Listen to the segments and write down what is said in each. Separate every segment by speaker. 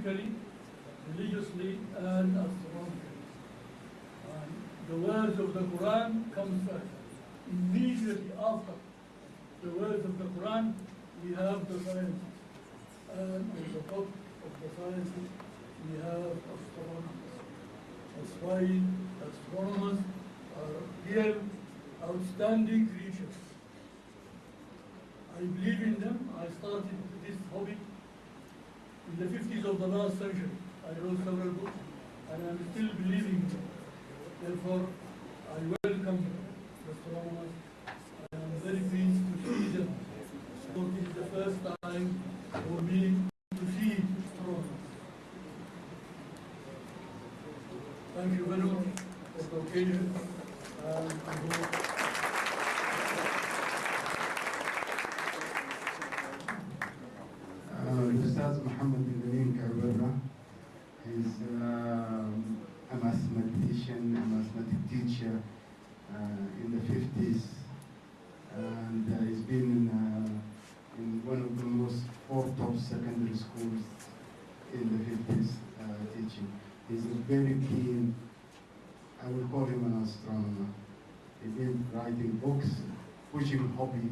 Speaker 1: scientifically, religiously, and astronomically. And the words of the Quran come first. Immediately after the words of the Quran, we have the sciences. And at the top of the sciences, we have astronomers. That's why astronomers are real, outstanding creatures. I believe in them. I started this hobby in the 50s of the last century. I wrote several books, and I'm still believing in them. Therefore, I welcome the astronomers. I am very pleased to see them. So it is the first time for me to see astronomers. Thank you very much for the occasion.
Speaker 2: Ustaz Muhammad Kabarra is a mathematician, a mathematics teacher in the 50s, and he's been in one of the most four top secondary schools in the 50s teaching. He's a very keen, I will call him an astronomer. He's been writing books, pushing hobby,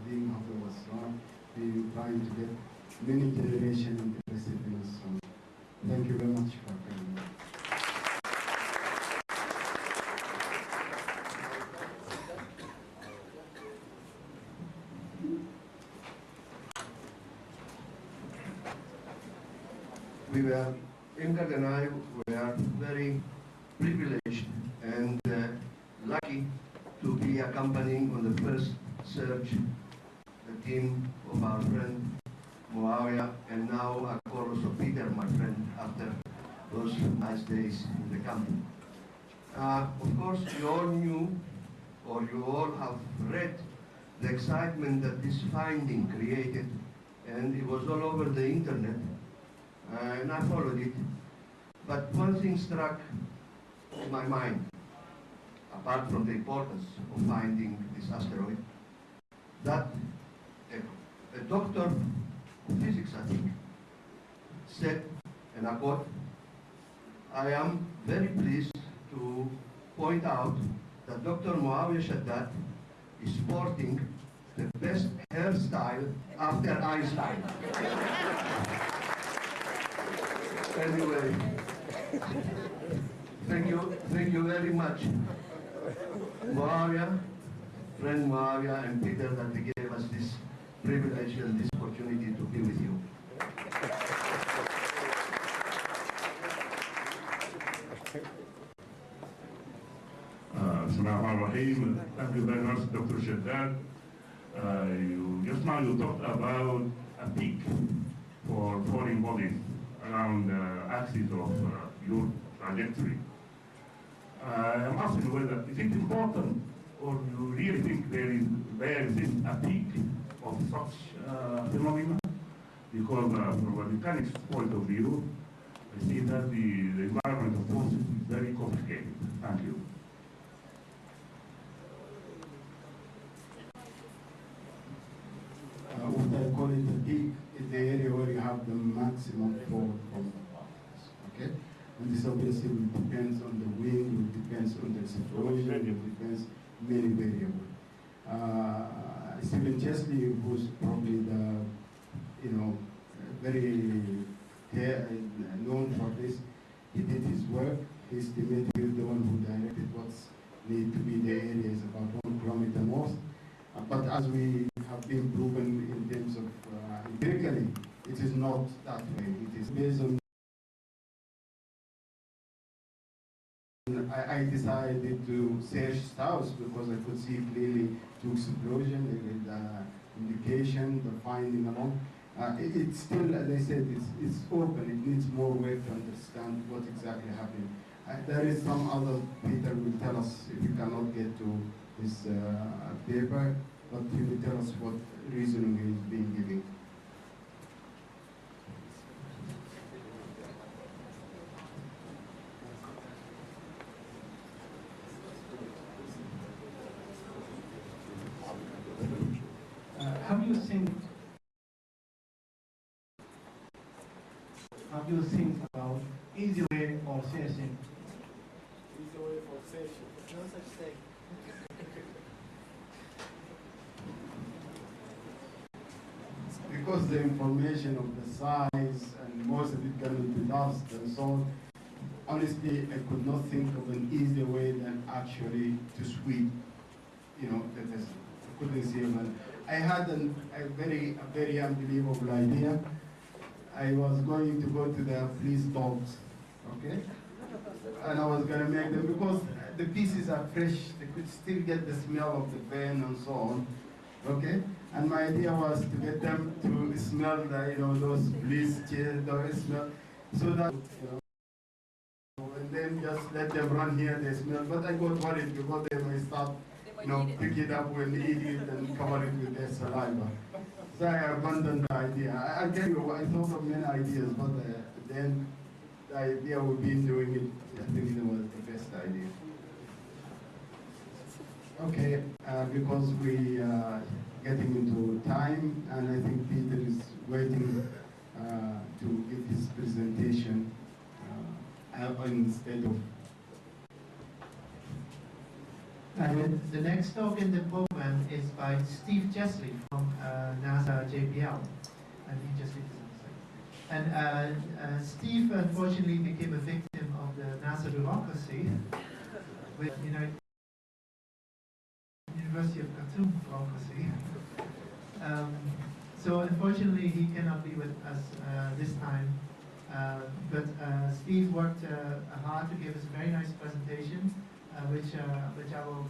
Speaker 2: being hobby of astronomy, been trying to get many generations interested in astronomy. Thank you very much for coming.
Speaker 3: Imkad and I were very privileged and lucky to be accompanying on the first search the team of our friend Muawiyah, and now of course of Peter, my friend, after those nice days in the camp. Of course, you all knew, or you all have read the excitement that this finding created, and it was all over the internet, and I followed it. But one thing struck my mind, apart from the importance of finding this asteroid, that a doctor of physics, I think, said, and I quote, "I am very pleased to point out that Dr. Muawiyah Shaddad is sporting the best hairstyle after Einstein." Anyway, thank you very much, Muawiyah, friend Muawiyah and Peter, that they gave us this privilege and this opportunity to be with you.
Speaker 4: Bismillahirrahmanirrahim. Thank you very much, Dr. Shaddad. Just now you talked about a peak for foreign bodies around the axis of your trajectory. I'm asking whether is it important, or you really think there is a peak of such phenomena? Because from a mechanics point of view, I see that the environment of forces is very complicated. Thank you.
Speaker 2: What I call it the peak is the area where you have the maximum flow from the particles. Okay? And this obviously will depends on the wind, will depends on the explosion, will depends many variables. Stephen Chesley, who's probably the, very known for this, he did his work. He estimated, he was the one who directed what's need to be the areas about 1 kilometer north. But as we have been proven in terms of empirically, it is not that way. It is based on. I decided to search stars because I could see clearly the explosion, the indication, the finding along. It's still, as I said, it's open. It needs more work to understand what exactly happened. There is some other, Peter will tell us if you cannot get to his paper, but he will tell us what reasoning he is being given.
Speaker 5: How do you think How do you think about easy way or session?
Speaker 6: Easy way for session.
Speaker 7: No such thing.
Speaker 2: Because the information of the size and most of it coming to dust and so on, honestly, I could not think of an easier way than actually to sweep, you know, the test. I couldn't see one. I had a very unbelievable idea. I was going to go to the police dogs, okay? And I was gonna make them, because the pieces are fresh, they could still get the smell of the pen and so on, okay? And my idea was to get them to smell the, you know, those police chairs, those smell, so that, you know, and then just let them run here, they smell. But I got worried because they may start, you know, pick it up when they eat it and cover it with their saliva. So I abandoned the idea. I tell you, I thought of many ideas, but then the idea we've been doing it, I think it was the best idea. Okay, because we are getting into time, and I think Peter is waiting to give his presentation instead of.
Speaker 7: The next talk in the program is by Steve Chesley from NASA JPL, and he just did this on the side. And Steve unfortunately became a victim of the NASA bureaucracy with University of Khartoum bureaucracy. So unfortunately he cannot be with us this time. But Steve worked hard to give us a very nice presentation, which I will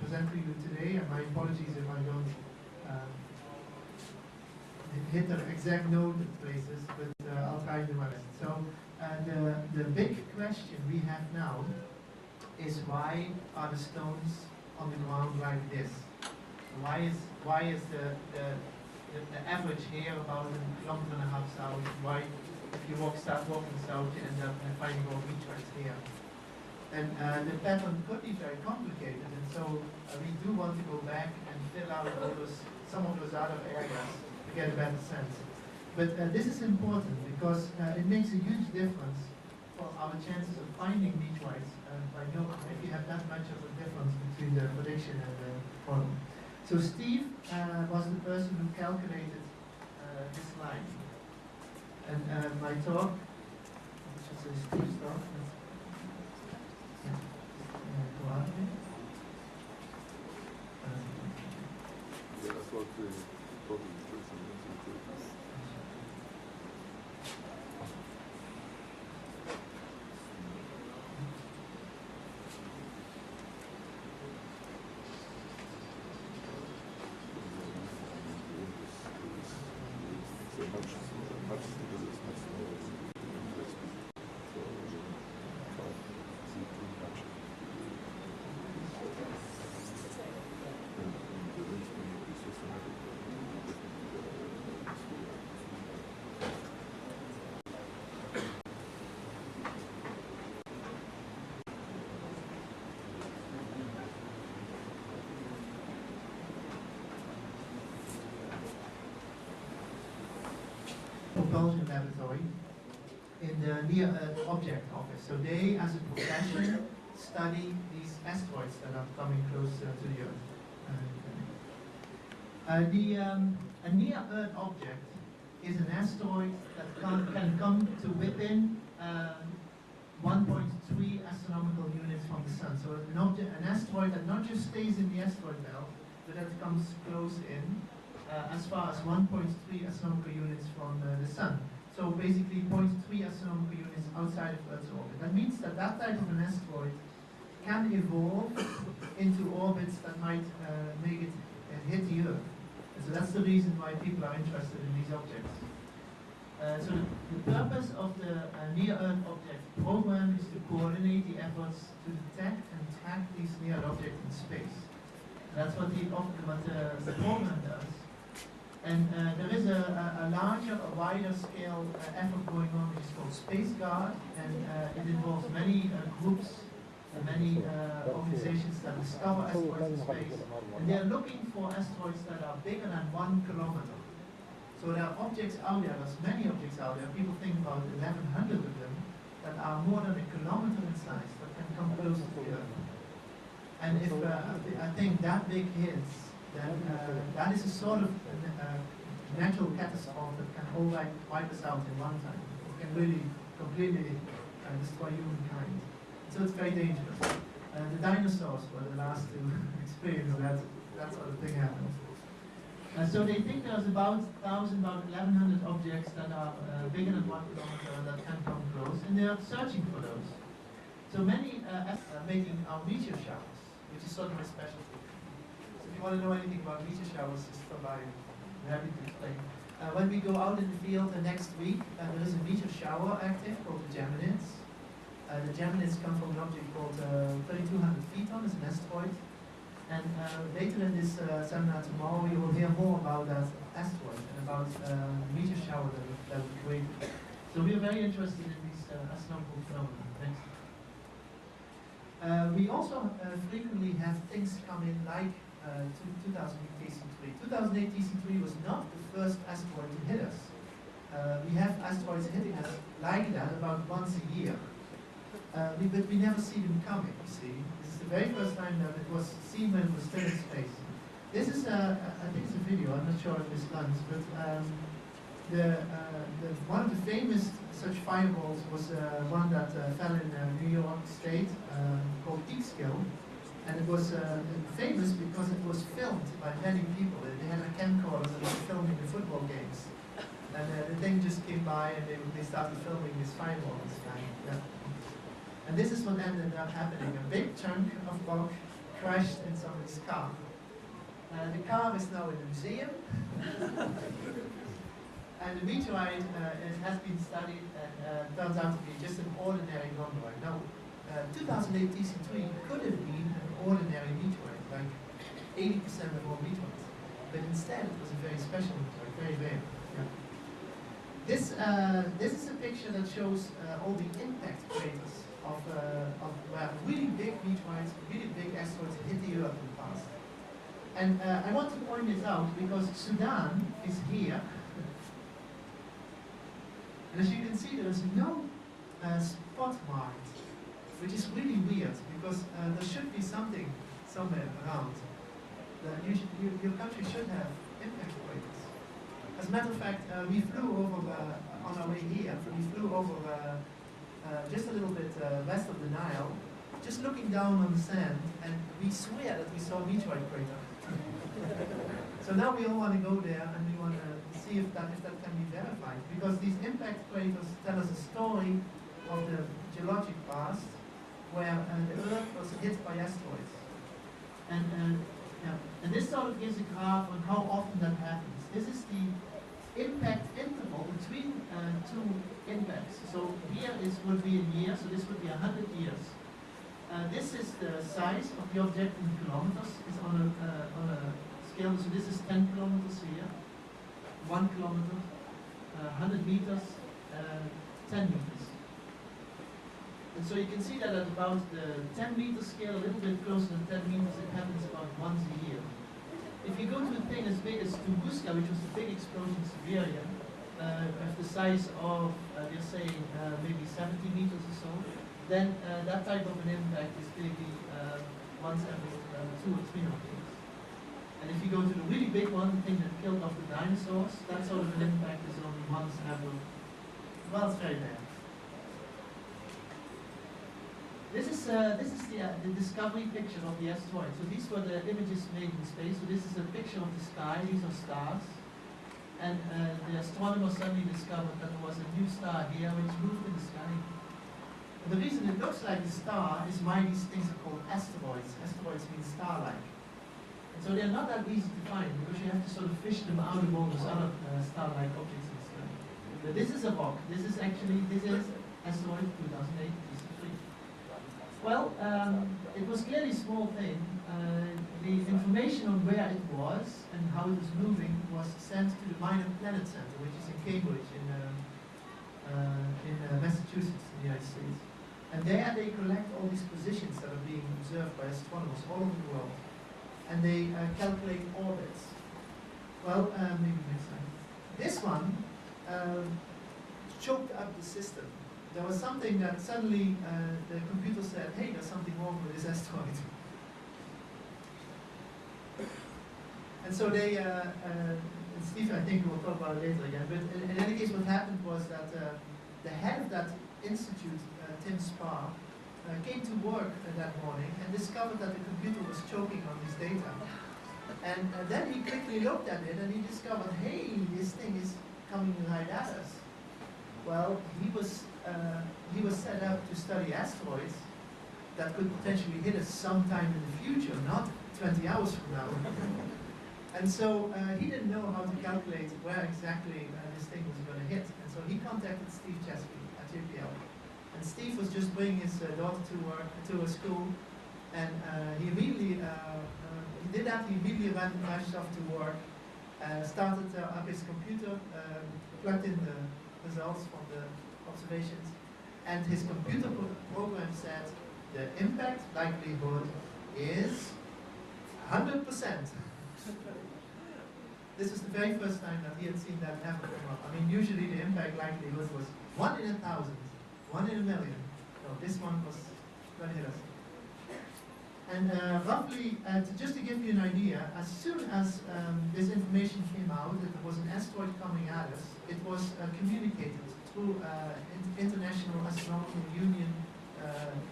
Speaker 7: present to you today. And my apologies if I don't hit the exact note places, but I'll try to do my best. So the big question we have now is, why are the stones on the ground like this? Why is the average here about a kilometer and a half south? Why, if you start walking south, you end up finding all meteorites here? And the pattern could be very complicated, and so we do want to go back and fill out some of those other areas to get a better sense. But this is important because it makes a huge difference for our chances of finding meteorites by knowing if you have that much of a difference between the prediction and the model. So Steve was the person who calculated this line. And my talk, which is Steve's talk, propulsion laboratory in the Near Earth Object Office. So they, as a profession, study these asteroids that are coming close to the Earth. A Near Earth object is an asteroid that can come to within 1.3 astronomical units from the Sun. So an asteroid that not just stays in the asteroid belt, but that comes close in, as far as 1.3 astronomical units from the Sun. So basically 0.3 astronomical units outside of Earth's orbit. That means that that type of an asteroid can evolve into orbits that might make it hit the Earth. And so that's the reason why people are interested in these objects. So the purpose of the Near-Earth Object program is to coordinate the efforts to detect and track these near-Earth objects in space. And that's what the program does. And there is a larger, a wider scale effort going on, which is called Space Guard, and it involves many groups, many organizations that discover asteroids in space, and they are looking for asteroids that are bigger than 1 kilometer. So there are objects out there, there's many objects out there. People think about 1,100 And if I think that big hits, then that is a sort of natural catastrophe that can all wipe us out in one time. It can really completely destroy humankind. So it's very dangerous. The dinosaurs were the last to experience that sort of thing happen. So they think there's about 1,000, about 1,100 objects that are bigger than 1 kilometer that can come close, and they are searching for those. So many are making our meteor showers, which is sort of a specialty. So if you want to know anything about meteor showers, just stop by. I'm happy to explain. When we go out in the field next week, there is a meteor shower active called the Geminids. The Geminids come from an object called 3,200 feet on, it's an asteroid. And later in this seminar tomorrow, we will hear more about that asteroid and about the meteor shower that we created. So we are very interested in these astronomical phenomena. Thanks. We also frequently have things come in like 2008 TC3. 2008 TC3 was not the first asteroid to hit us. We have asteroids hitting us like that about once a year. But we never see them coming, you see. This is the very first time that it was seen when it was still in space. This is, I think it's a video, I'm not sure if this runs, but one of the famous such fireballs was one that fell in New York State called Peekskill. And it was famous because it was filmed by many people. They had a camcorder that was filming the football games. And the thing just came by and they started filming this fireball this time. Yeah. And this is what ended up happening. A big chunk of rock crashed in somebody's car. The car is now in a museum. And the meteorite it has been studied and turns out to be just an ordinary rhomboid. Now, 2008 TC3 could have been an ordinary meteorite, like 80% of all meteorites. But instead, it was a very special meteorite, very rare. Yeah. This is a picture that shows all the impact craters of where really big meteorites, really big asteroids hit the Earth in the past. And I want to point this out because Sudan is here. And as you can see, there is no spot marked, which is really weird because there should be something somewhere around. Your country should have impact craters. As a matter of fact, we flew over, on our way here, we flew over just a little bit west of the Nile, just looking down on the sand, and we swear that we saw a meteorite crater. So now we all want to go there and we want to see if that can be verified, because these impact craters tell us a story of the geologic past where the Earth was hit by asteroids. And this sort of gives a graph on how often that happens. This is the impact interval between two impacts. So here would be in years, so this would be 100 years. This is the size of the object in kilometers. It's on a scale, so this is 10 kilometers here, 1 kilometer, 100 meters, 10 meters. And so you can see that at about the 10 meter scale, a little bit closer than 10 meters, it happens about once a year. If you go to a thing as big as Tunguska, which was the big explosion in Siberia, of the size of, they're saying, maybe 70 meters or so, then that type of an impact is maybe once every 2 or 300 years. And if you go to the really big one, the thing that killed off the dinosaurs, that sort of an impact is only once every, well, it's very rare. This is the discovery picture of the asteroid. So these were the images made in space. So this is a picture of the sky. These are stars. And the astronomers suddenly discovered that there was a new star here which moved in the sky. And the reason it looks like a star is why these things are called asteroids. Asteroids mean star-like. And so they're not that easy to find because you have to sort of fish them out of all those other star-like objects in the sky. But this is a rock. This is asteroid 2008 TC3. Well, it was clearly a small thing. The information on where it was and how it was moving was sent to the Minor Planet Center, which is in Cambridge in Massachusetts in the United States. And there they collect all these positions that are being observed by astronomers all over the world. And they calculate orbits. Well, maybe next time. This one choked up the system. There was something that suddenly the computer said, hey, there's something wrong with this asteroid. And so they, and Steve, I think we'll talk about it later again, but in any case, what happened was that the head of that institute, Tim Sparr, came to work that morning and discovered that the computer was choking on his data. And then he quickly looked at it and he discovered, hey, this thing is coming right at us. Well, he was set up to study asteroids that could potentially hit us sometime in the future, not 20 hours from now. And so he didn't know how to calculate where exactly this thing was going to hit. And so he contacted Steve Chesky at JPL. And Steve was just bringing his daughter to a school, and he immediately he did that. He immediately rushed off to work, started up his computer, plugged in the results from the observations, and his computer program said the impact likelihood is 100%. This was the very first time that he had seen that ever come up. I mean, usually the impact likelihood was 1 in 1,000, 1 in 1,000,000. No, this one was going to hit us. And roughly, just to give you an idea, as soon as this information came out that there was an asteroid coming at us, it was communicated through International Astronomical Union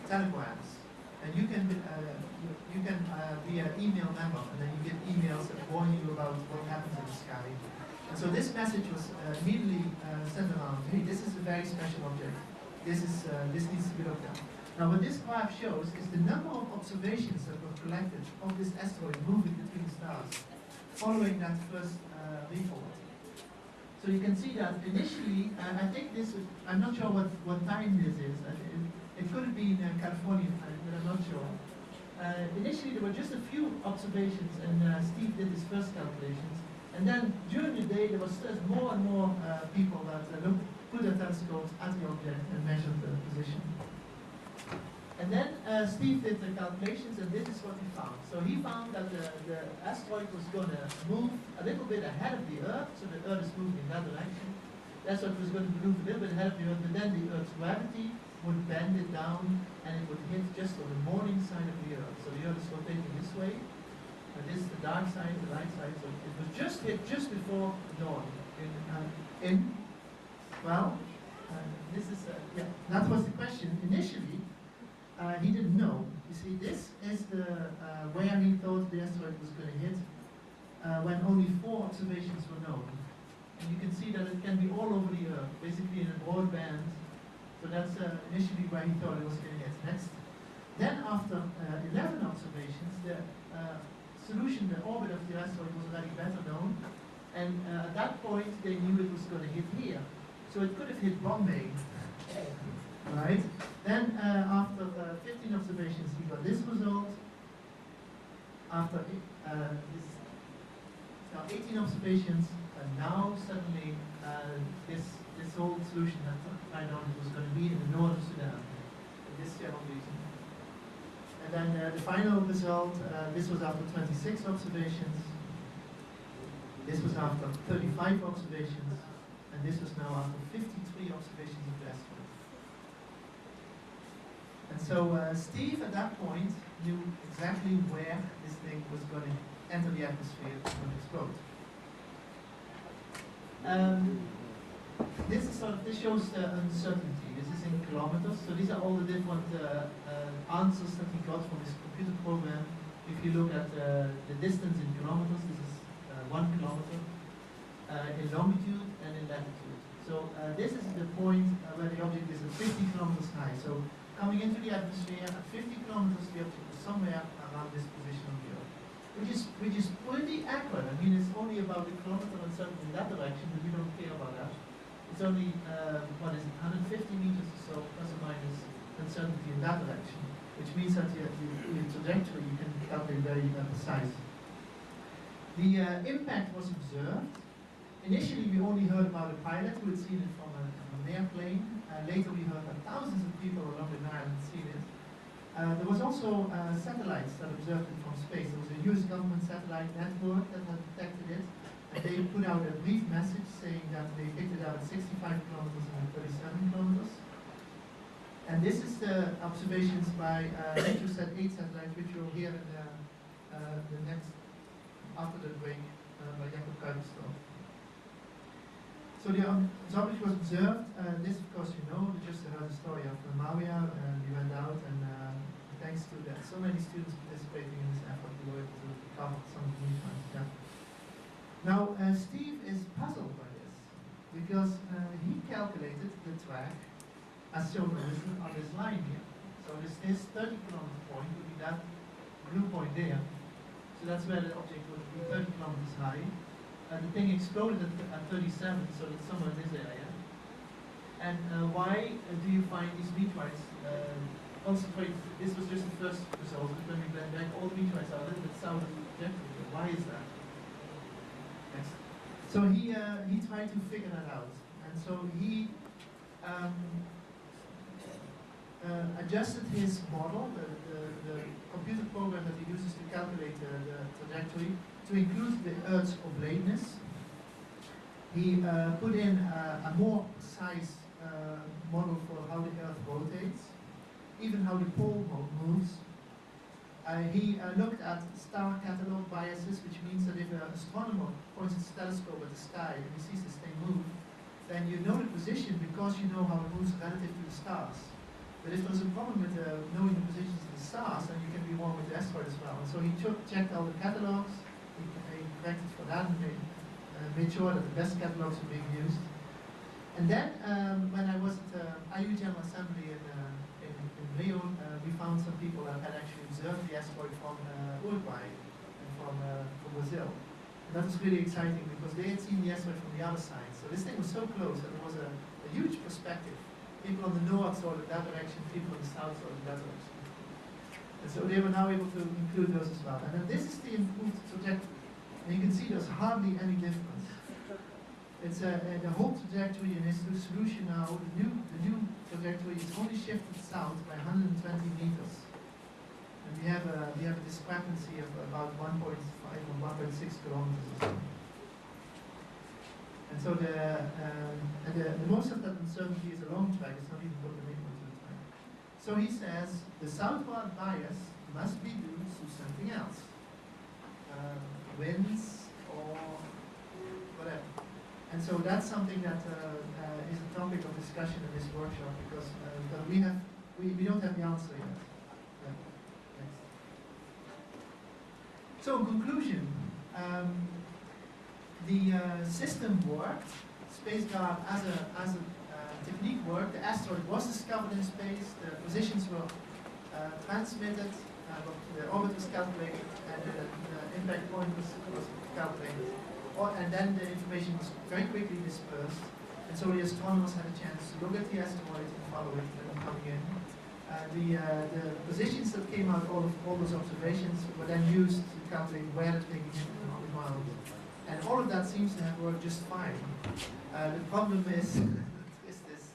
Speaker 7: telegrams. And you can be an email member, and then you get emails that warn you about what happens in the sky. And so this message was immediately sent around. Hey, this is a very special object. This needs to be looked at. Now, what this graph shows is the number of observations that were collected of this asteroid moving between stars following that first report. So you can see that initially, I think this is, I'm not sure what time this is. It could have been California time, but I'm not sure. Initially, there were just a few observations, and Steve did his first calculations. And then during the day, there was more and more people that put their telescopes at the object and measured the position. And then Steve did the calculations, and this is what he found. So he found that the asteroid was going to move a little bit ahead of the Earth, so the Earth is moving in that direction. That's what was going to move a little bit ahead of the Earth, but then the Earth's gravity would bend it down, and it would hit just on the morning side of the Earth. So the Earth is rotating this way, and this is the dark side, the light side. So it was just hit just before dawn. This is that was the question initially. He didn't know. You see, this is the where he thought the asteroid was going to hit when only 4 observations were known. And you can see that it can be all over the Earth, basically in a broad band. So that's initially where he thought it was going to hit next. Then after 11 observations, the solution, the orbit of the asteroid was already better known. And at that point, they knew it was going to hit here. So it could have hit Bombay. Right? Then after 15 observations, he got this result. After 18 observations, and now suddenly this whole solution that I know it was going to be in the north of Sudan, in this channel region. And then the final result, this was after 26 observations. This was after 35 observations, and this was now after 53 observations of the asteroid. And so Steve, at that point, knew exactly where this thing was going to enter the atmosphere when it explode. This shows uncertainty. This is in kilometers. So these are all the different answers that he got from his computer program. If you look at the distance in kilometers, this is 1 kilometer in longitude and in latitude. So this is the point where the object is at 50 kilometers high. So coming into the atmosphere at 50 kilometers, the object is somewhere around this position on the Earth, which is pretty accurate. I mean, it's only about a kilometer uncertainty in that direction, but we don't care about that. It's only 150 meters or so, plus or minus, uncertainty in that direction, which means that your trajectory you can calculate very precise. The impact was observed. Initially, we only heard about a pilot who had seen it from an airplane. Later, we heard that thousands of people along the Nile had seen it. There was also satellites that observed it from space. There was a US government satellite network that had detected it. And they put out a brief message saying that they picked it up at 65 kilometers and 37 kilometers. And this is the observations by HUSAT-8 satellite, which you'll hear in the next after the break by Jacob Kuipersdorff. So the object was observed, this of course you know, we just heard the story of Maria, and we went out and thanks to that, so many students participating in this effort, we were able to recover some of the meteorites. Yeah. Now, Steve is puzzled by this, because he calculated the track as shown on this line here. So this 30-kilometer point would be that blue point there. So that's where the object would be 30 kilometers high. The thing exploded at 37, so it's somewhere in this area. And why do you find these meteorites concentrated? This was just the first result, but when we blend back, all the meteorites are a little bit south of the trajectory. Why is that? Next. So he tried to figure that out. And so he adjusted his model, the computer program that he uses to calculate the trajectory, to include the Earth's oblateness. He put in a more precise model for how the Earth rotates, even how the pole moves. He looked at star catalog biases, which means that if an astronomer points his telescope at the sky and he sees this thing move, then you know the position because you know how it moves relative to the stars. But if there's a problem with knowing the positions of the stars, then you can be wrong with the asteroid as well. And so he checked all the catalogs, he corrected for that and made sure that the best catalogs were being used. And then, when I was at the IU General Assembly in Rio, we found some people that had actually observed the asteroid from Uruguay and from Brazil. And that was really exciting because they had seen the asteroid from the other side. So this thing was so close that there was a huge perspective. People on the north saw it that direction, people on the south saw it that direction. And so they were now able to include those as well. And then this is the improved trajectory. And you can see there's hardly any difference. It's the whole trajectory in this solution now, the new trajectory is only shifted south by 120 meters. And we have a discrepancy of about 1.5 or 1.6 kilometers or so. And so the most of that uncertainty is a long track, it's not even perpendicular to the track. So he says the southward bias must be due to something else. Winds or whatever. And so that's something that is a topic of discussion in this workshop because we don't have the answer yet. Yeah. Next. So in conclusion, the system worked, SpaceGuard as a technique worked, the asteroid was discovered in space, the positions were transmitted, the orbit was calculated, and the impact point was calculated. And then the information was very quickly dispersed, and so the astronomers had a chance to look at the asteroid and follow it coming in. The positions that came out of all those observations were then used to calculate where the thing hit on the ground. And all of that seems to have worked just fine. The problem is this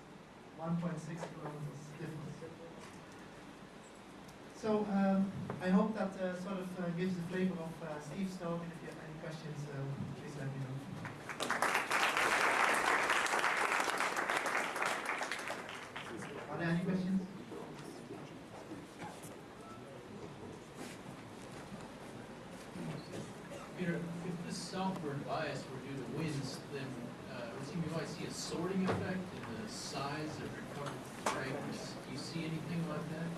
Speaker 7: 1.6 kilometers difference. So I hope that sort of gives the flavor of Steve's talk, and if you have any questions, please let me know. Are there any questions?
Speaker 8: Peter, if this southward bias were due to winds, then you might see a sorting effect in the size of recovered fragments. Do you see anything like that?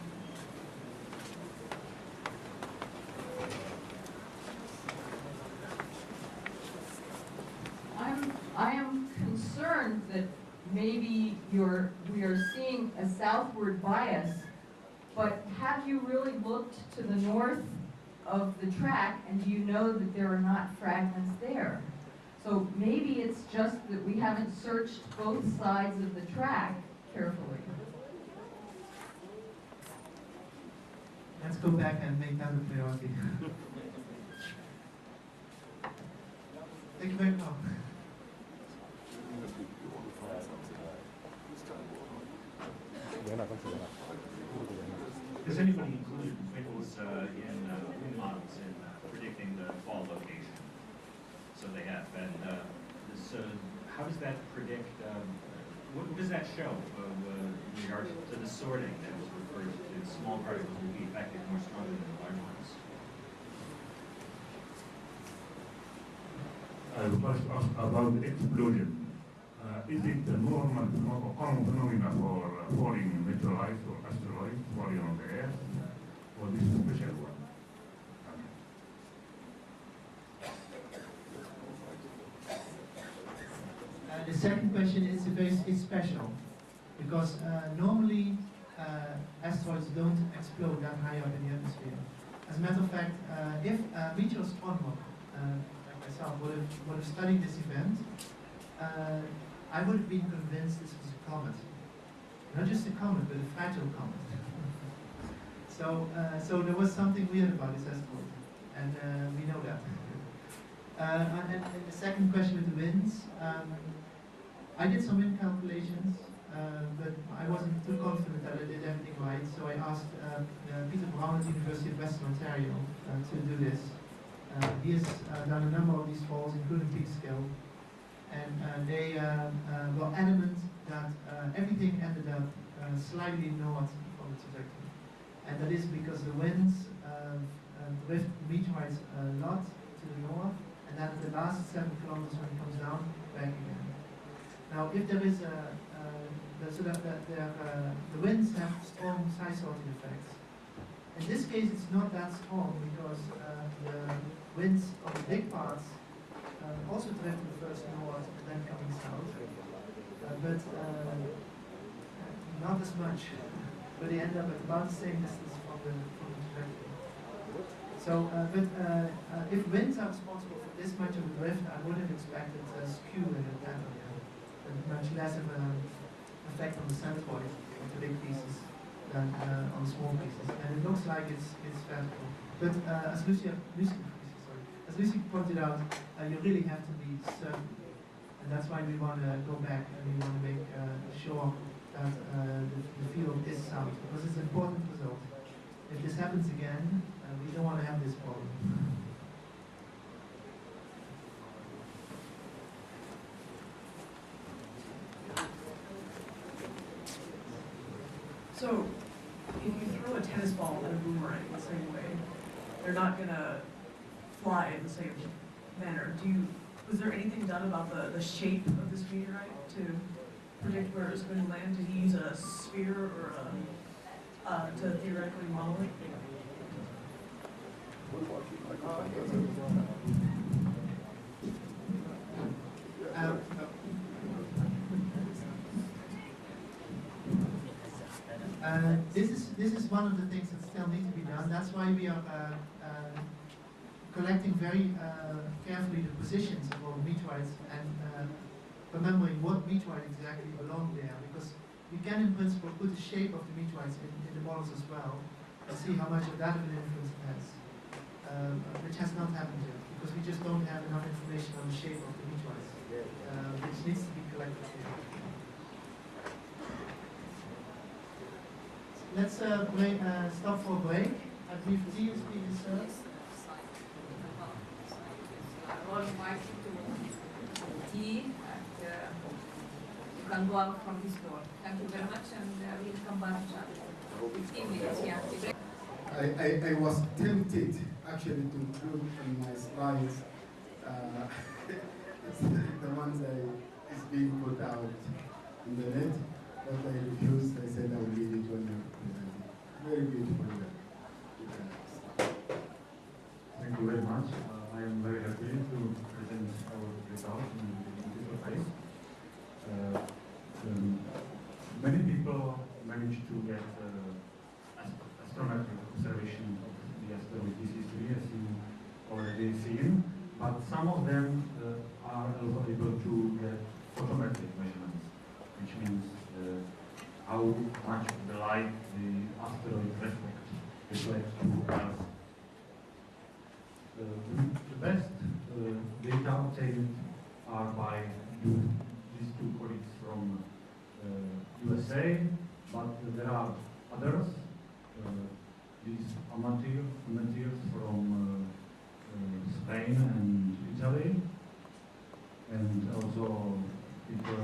Speaker 9: I am concerned that maybe we are seeing a southward bias, but have you really looked to the north of the track, and do you know that there are not fragments there? So maybe it's just that we haven't searched both sides of the track carefully.
Speaker 7: Let's go back and make that a priority. Thank you very much.
Speaker 10: Has anybody included winds in wind models in predicting the fall location? So they have. And how does that predict, what does that show in regards to the sorting that was referred to? Small particles will be affected more strongly than large ones.
Speaker 4: I would like to ask about the explosion. Is it a normal, common phenomena for falling meteorites or asteroids falling on the Earth, or this is a special one?
Speaker 7: The second question is special, because normally asteroids don't explode that high up in the atmosphere. As a matter of fact, if a meteor astronomer like myself would have studied this event, I would have been convinced this was a comet. Not just a comet, but a fragile comet. So there was something weird about this asteroid, and we know that. And the second question with the winds, I did some wind calculations, but I wasn't too confident that I did everything right, so I asked Peter Brown at the University of Western Ontario to do this. He has done a number of these falls, including peak scale, and they were adamant that everything ended up slightly north from the trajectory. And that is because the winds drift meteorites a lot to the north, and then the last 7 kilometers when it comes down, back again. Now, if there is the winds have strong side sorting effects. In this case, it's not that strong because the winds of the big parts also drifting first north and then coming south, but not as much. But they end up at about the same distance from the trajectory. So, if winds are responsible for this much of a drift, I would have expected a skew in the pattern, and much less of an effect on the centroid of the big pieces than on the small pieces. And it looks like it's vertical. But as Lucy pointed out, you really have to be certain. And that's why we want to go back and we want to make sure that the field is sound, because it's an important result. If this happens again, we don't want to have this problem.
Speaker 11: So, if you throw a tennis ball at a boomerang the same way, they're not going to fly in the same manner. Was there anything done about the shape of this meteorite to predict where it was going to land? Did he use a sphere or to theoretically model it? This is one of the things that still need to be done. That's why we are collecting very carefully the positions of all meteorites and remembering what meteorite exactly belong there, because we can in principle put the shape of the meteorites in the models as well and see how much of that of an influence it has, which has not happened yet, because we just don't have enough information on the shape of the meteorites, which needs to be collected here. Let's stop for a break. I believe tea is being served.
Speaker 9: I was invited to tea, and you can go out from this door. Thank you very much, and we'll come back in 15 minutes. Yeah.
Speaker 2: I was tempted actually to include in my slides the ones that is being put out in the net, but I refused. I said I will leave it when I'm presenting. Very beautiful.
Speaker 12: Thank you very much. I am very happy to present our results in this way. Many people managed to get astrometric observation of the asteroid DC3, as you already seen, but some of them are also able to get photometric measurements, which means how much of the light the asteroid reflects to Earth. The best data obtained are by these two colleagues from USA, but there are others. These amateurs from Spain and Italy, and also people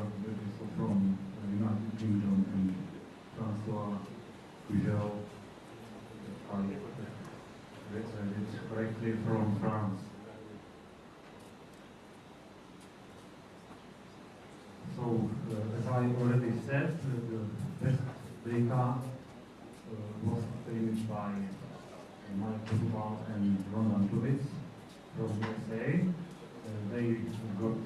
Speaker 12: from United Kingdom and Francois Pujol, correctly, from France. I already said, the best data was obtained by Mike Duval and Roman Tuvitz from USA. They got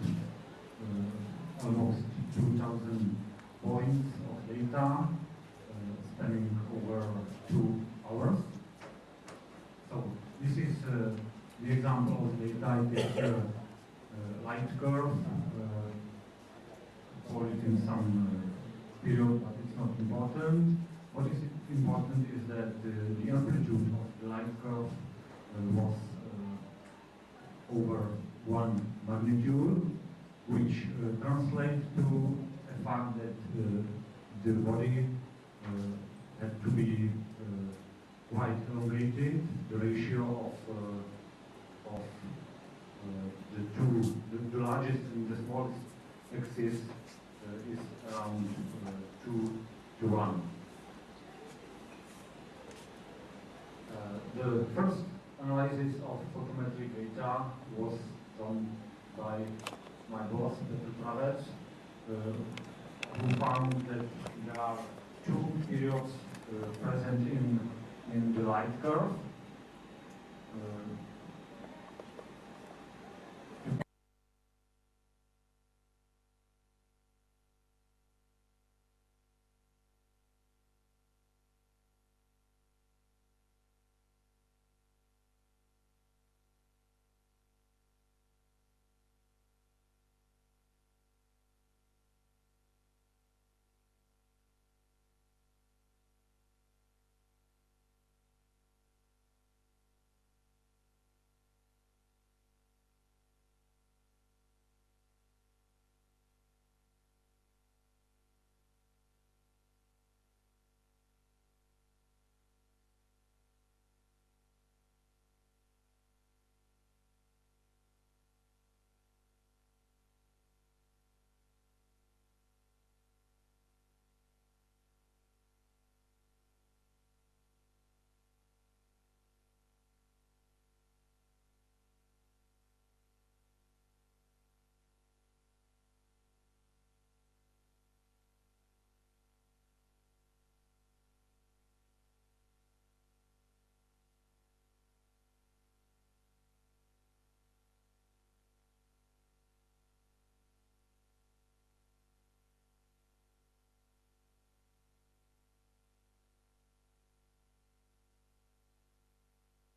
Speaker 12: almost 2,000 points of data spanning over 2 hours. So this is the example of data. It is light curve, call it in some period, but it's not important. What is important is that the amplitude of the light curve was over 1 magnitude, which translates to a fact that the body had to be quite elongated. The ratio of the largest and the smallest axis is around 2 to 1. The first analysis of photometric data was done by my boss, Petr Pravec, who found that there are 2 periods present in the light curve.